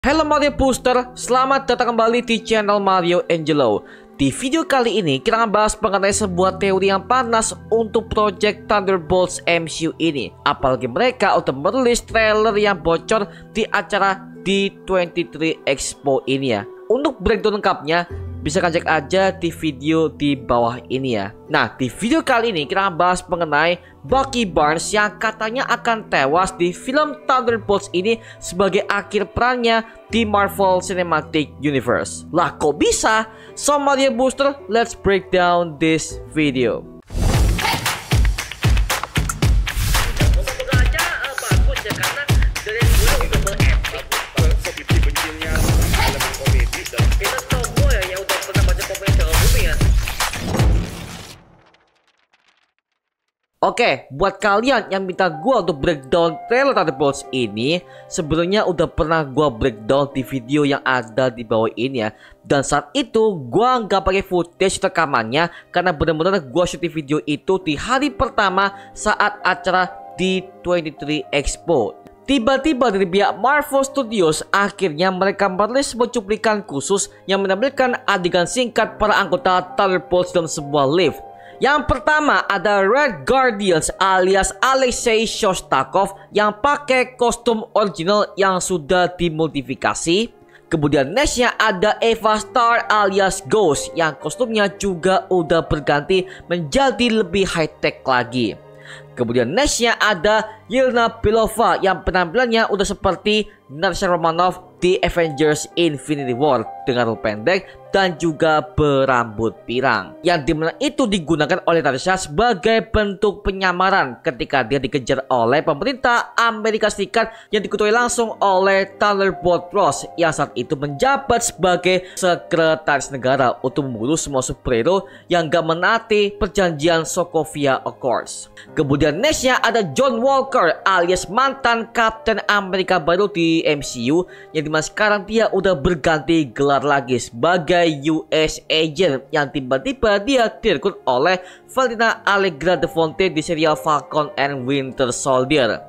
Halo Mario Booster, selamat datang kembali di channel Mario Angelo. Di video kali ini kita akan bahas mengenai sebuah teori yang panas untuk Project Thunderbolts MCU ini. Apalagi mereka udah merilis trailer yang bocor di acara D23 Expo ini ya. Untuk breakdown lengkapnya bisa cek aja di video di bawah ini ya. Nah, di video kali ini kita akan bahas mengenai Bucky Barnes yang katanya akan tewas di film Thunderbolts ini sebagai akhir perannya di Marvel Cinematic Universe. Lah kok bisa? So Mario Booster, let's break down this video. Oke, buat kalian yang minta gua untuk breakdown trailer Thunderbolts ini, sebenarnya udah pernah gua breakdown di video yang ada di bawah ini ya. Dan saat itu gua nggak pakai footage rekamannya karena benar-benar gua syuting video itu di hari pertama saat acara D23 Expo. Tiba-tiba dari pihak Marvel Studios akhirnya mereka merilis sebuah cuplikan khusus yang menampilkan adegan singkat para anggota Thunderbolts dalam sebuah lift. Yang pertama ada Red Guardians alias Alexei Shostakov yang pakai kostum original yang sudah dimodifikasi. Kemudian nextnya ada Eva Starr alias Ghost yang kostumnya juga udah berganti menjadi lebih high-tech lagi. Kemudian nextnya ada Yelena Belova yang penampilannya udah seperti Natasha Romanoff di Avengers Infinity War dengan rambut pendek dan juga berambut pirang, yang dimana itu digunakan oleh Natasha sebagai bentuk penyamaran ketika dia dikejar oleh pemerintah Amerika Serikat yang diketuai langsung oleh Thunderbolt Ross yang saat itu menjabat sebagai sekretaris negara untuk membunuh semua superhero yang gak menaati perjanjian Sokovia Accords. Kemudian nextnya ada John Walker alias mantan Kapten Amerika baru di MCU yang dimana sekarang dia udah berganti gelar lagi sebagai US Agent yang tiba-tiba dia direkrut oleh Valentina Allegra De Fonte di serial Falcon and Winter Soldier.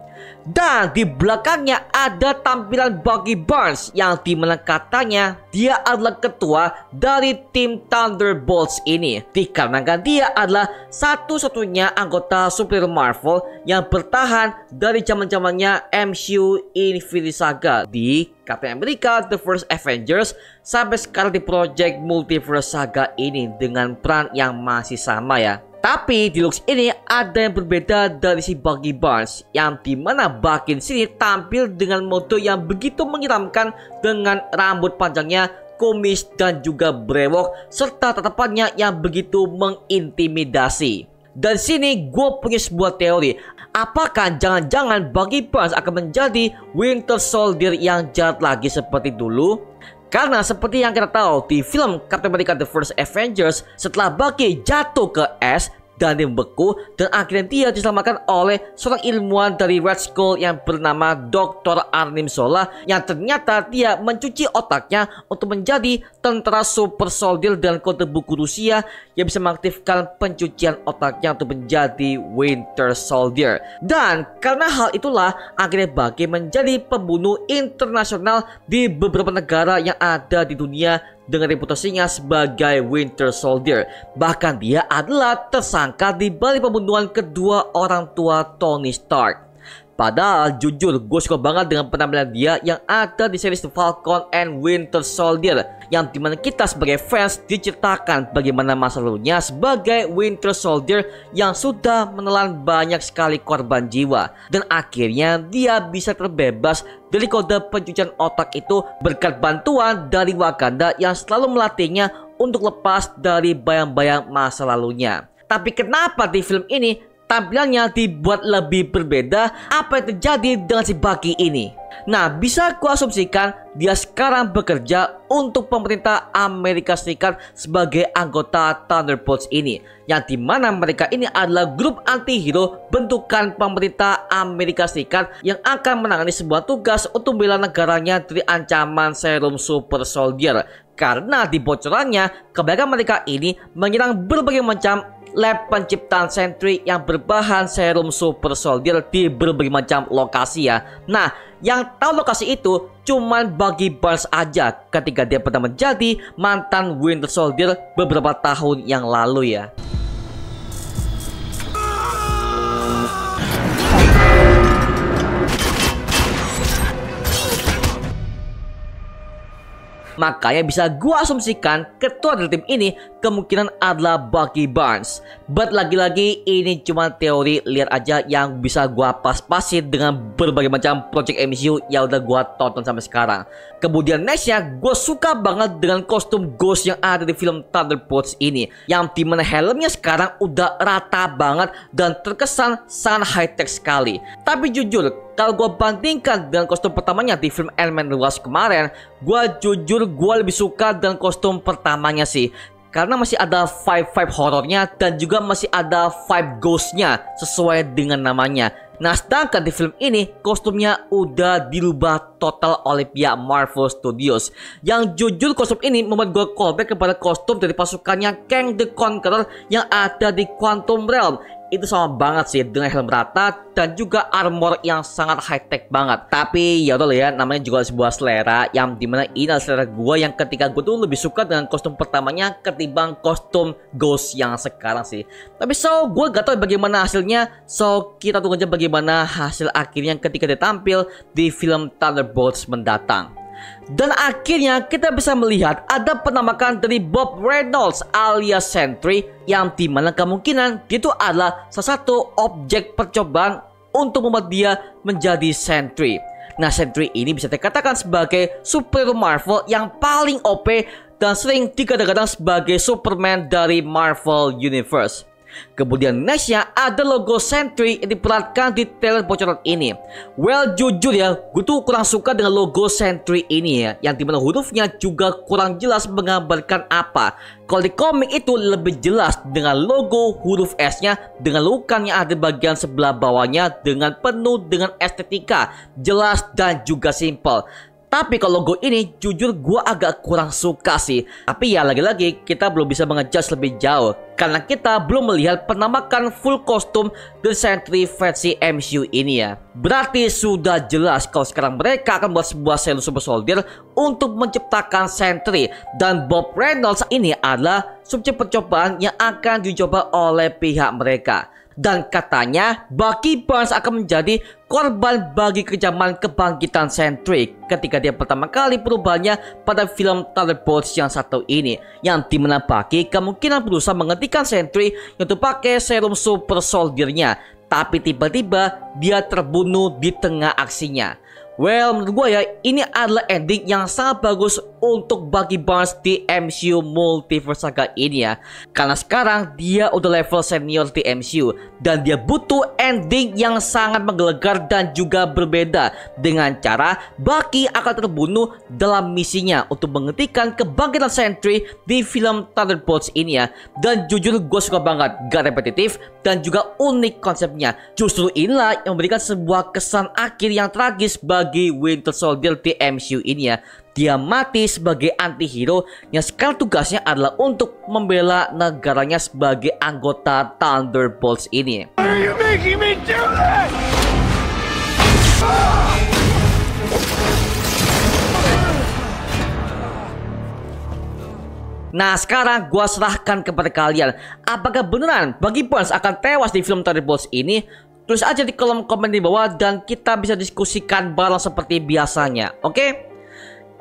Dan di belakangnya ada tampilan Bucky Barnes yang dimana katanya dia adalah ketua dari tim Thunderbolts ini, dikarenakan dia adalah satu-satunya anggota superhero Marvel yang bertahan dari zaman-zamannya MCU Infinity Saga di Captain America The First Avengers sampai sekarang di Project Multiverse Saga ini dengan peran yang masih sama ya. Tapi di looks ini ada yang berbeda dari si Bucky Barnes, yang dimana Bucky sini tampil dengan mode yang begitu menyeramkan dengan rambut panjangnya, kumis dan juga brewok serta tatapannya yang begitu mengintimidasi. Dan sini gue punya sebuah teori, apakah jangan-jangan Bucky Barnes akan menjadi Winter Soldier yang jahat lagi seperti dulu? Karena seperti yang kita tahu di film Captain America The First Avengers, setelah Bucky jatuh ke es dan dia membeku dan akhirnya dia diselamatkan oleh seorang ilmuwan dari Red Skull yang bernama Dr. Arnim Zola, yang ternyata dia mencuci otaknya untuk menjadi tentara super soldier dan kode buku Rusia yang bisa mengaktifkan pencucian otaknya untuk menjadi Winter Soldier. Dan karena hal itulah akhirnya Bucky menjadi pembunuh internasional di beberapa negara yang ada di dunia dengan reputasinya sebagai Winter Soldier. Bahkan dia adalah tersangka di balik pembunuhan kedua orang tua Tony Stark. Padahal jujur gue suka banget dengan penampilan dia yang ada di series The Falcon and Winter Soldier, yang dimana kita sebagai fans diceritakan bagaimana masa lalunya sebagai Winter Soldier yang sudah menelan banyak sekali korban jiwa, dan akhirnya dia bisa terbebas dari kode pencucian otak itu berkat bantuan dari Wakanda yang selalu melatihnya untuk lepas dari bayang-bayang masa lalunya. Tapi kenapa di film ini tampilannya dibuat lebih berbeda? Apa yang terjadi dengan si Bucky ini? Nah, bisa ku asumsikan dia sekarang bekerja untuk pemerintah Amerika Serikat sebagai anggota Thunderbolts ini, yang dimana mereka ini adalah grup anti-hero bentukan pemerintah Amerika Serikat yang akan menangani sebuah tugas untuk membela negaranya dari ancaman serum super soldier. Karena di bocorannya kebanyakan mereka ini menyerang berbagai macam lab penciptaan Sentry yang berbahan serum super soldier di berbagai macam lokasi ya. Nah, yang tahu lokasi itu cuman Bucky Barnes aja ketika dia pernah menjadi mantan Winter Soldier beberapa tahun yang lalu ya. Makanya bisa gua asumsikan ketua dari tim ini kemungkinan adalah Bucky Barnes. But lagi-lagi ini cuma teori liar aja yang bisa gua pas-pasin dengan berbagai macam project MCU yang udah gua tonton sampai sekarang. Kemudian nextnya, gua suka banget dengan kostum Ghost yang ada di film Thunderbolts ini, yang dimana helmnya sekarang udah rata banget dan terkesan sangat high-tech sekali. Tapi jujur, kalau gue bandingkan dengan kostum pertamanya di film Ant-Man and the Wasp kemarin, gue lebih suka dengan kostum pertamanya sih. Karena masih ada vibe horornya dan juga masih ada vibe ghostnya sesuai dengan namanya. Nah, sedangkan di film ini kostumnya udah dirubah total oleh pihak Marvel Studios. Yang jujur kostum ini membuat gue callback kepada kostum dari pasukannya Kang the Conqueror yang ada di Quantum Realm. Itu sama banget sih dengan helm rata dan juga armor yang sangat high tech banget. Tapi ya udah ya, namanya juga sebuah selera, yang dimana ini adalah selera gue yang ketika gue tuh lebih suka dengan kostum pertamanya ketimbang kostum Ghost yang sekarang sih. Tapi gue gak tahu bagaimana hasilnya. So kita tunggu aja bagaimana hasil akhirnya ketika dia tampil di film Thunderbolts mendatang. Dan akhirnya kita bisa melihat ada penampakan dari Bob Reynolds alias Sentry, yang dimana kemungkinan dia itu adalah salah satu objek percobaan untuk membuat dia menjadi Sentry. Nah, Sentry ini bisa dikatakan sebagai superhero Marvel yang paling OP dan sering digadang-gadang sebagai Superman dari Marvel Universe. Kemudian nextnya ada logo Sentry yang diperlihatkan di trailer bocoran ini. Well, jujur ya, gue tuh kurang suka dengan logo Sentry ini ya, yang dimana hurufnya juga kurang jelas menggambarkan apa. Kalau di komik itu lebih jelas dengan logo huruf S-nya dengan lukan yang ada di bagian sebelah bawahnya dengan penuh dengan estetika, jelas dan juga simple. Tapi kalau logo ini jujur gue agak kurang suka sih. Tapi ya lagi-lagi kita belum bisa mengejudge lebih jauh karena kita belum melihat penampakan full kostum The Sentry versi MCU ini ya. Berarti sudah jelas kalau sekarang mereka akan buat sebuah serum super soldier untuk menciptakan Sentry. Dan Bob Reynolds ini adalah subjek percobaan yang akan dicoba oleh pihak mereka. Dan katanya Bucky Barnes akan menjadi korban bagi kejaman kebangkitan Sentry ketika dia pertama kali perubahannya pada film Thunderbolts yang satu ini, yang dimana Bucky kemungkinan berusaha menghentikan Sentry untuk pakai serum super soldiernya, tapi tiba-tiba dia terbunuh di tengah aksinya. Well, menurut gue ya, ini adalah ending yang sangat bagus untuk Bucky Barnes di MCU Multiverse Saga ini ya. Karena sekarang dia udah level senior di MCU dan dia butuh ending yang sangat menggelegar dan juga berbeda, dengan cara Bucky akan terbunuh dalam misinya untuk menghentikan kebangkitan Sentry di film Thunderbolts ini ya. Dan jujur gue suka banget, gak repetitif dan juga unik konsepnya. Justru inilah yang memberikan sebuah kesan akhir yang tragis bagi Winter Soldier di MCU ini ya. Dia mati sebagai antihero yang sekarang tugasnya adalah untuk membela negaranya sebagai anggota Thunderbolts ini. Are you making me do that? Nah, sekarang gua serahkan kepada kalian, apakah beneran Bucky Barnes akan tewas di film Thunderbolts ini? Tulis aja di kolom komen di bawah dan kita bisa diskusikan bareng seperti biasanya, oke?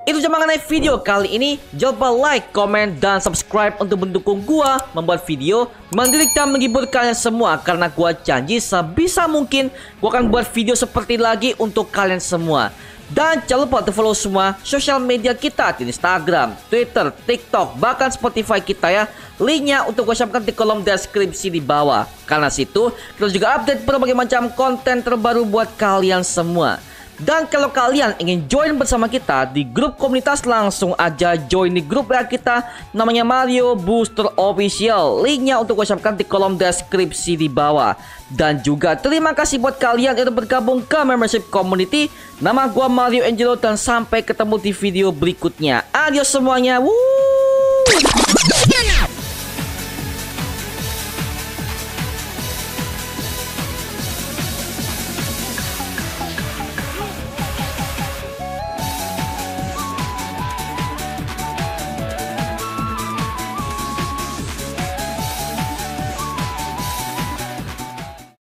Itu aja mengenai video kali ini. Jangan lupa like, komen, dan subscribe untuk mendukung gua membuat video mendidik dan menghibur kalian semua. Karena gua janji sebisa mungkin gua akan buat video seperti lagi untuk kalian semua. Dan jangan lupa untuk follow semua sosial media kita di Instagram, Twitter, TikTok, bahkan Spotify kita ya. Linknya untuk gue siapkan di kolom deskripsi di bawah. Karena situ kita juga update berbagai macam konten terbaru buat kalian semua. Dan kalau kalian ingin join bersama kita di grup komunitas, langsung aja join di grup ya kita, namanya Mario Booster Official. Linknya untuk gue siapkan di kolom deskripsi di bawah. Dan juga terima kasih buat kalian yang bergabung ke membership community. Nama gue Mario Angelo dan sampai ketemu di video berikutnya. Adios semuanya. Woo!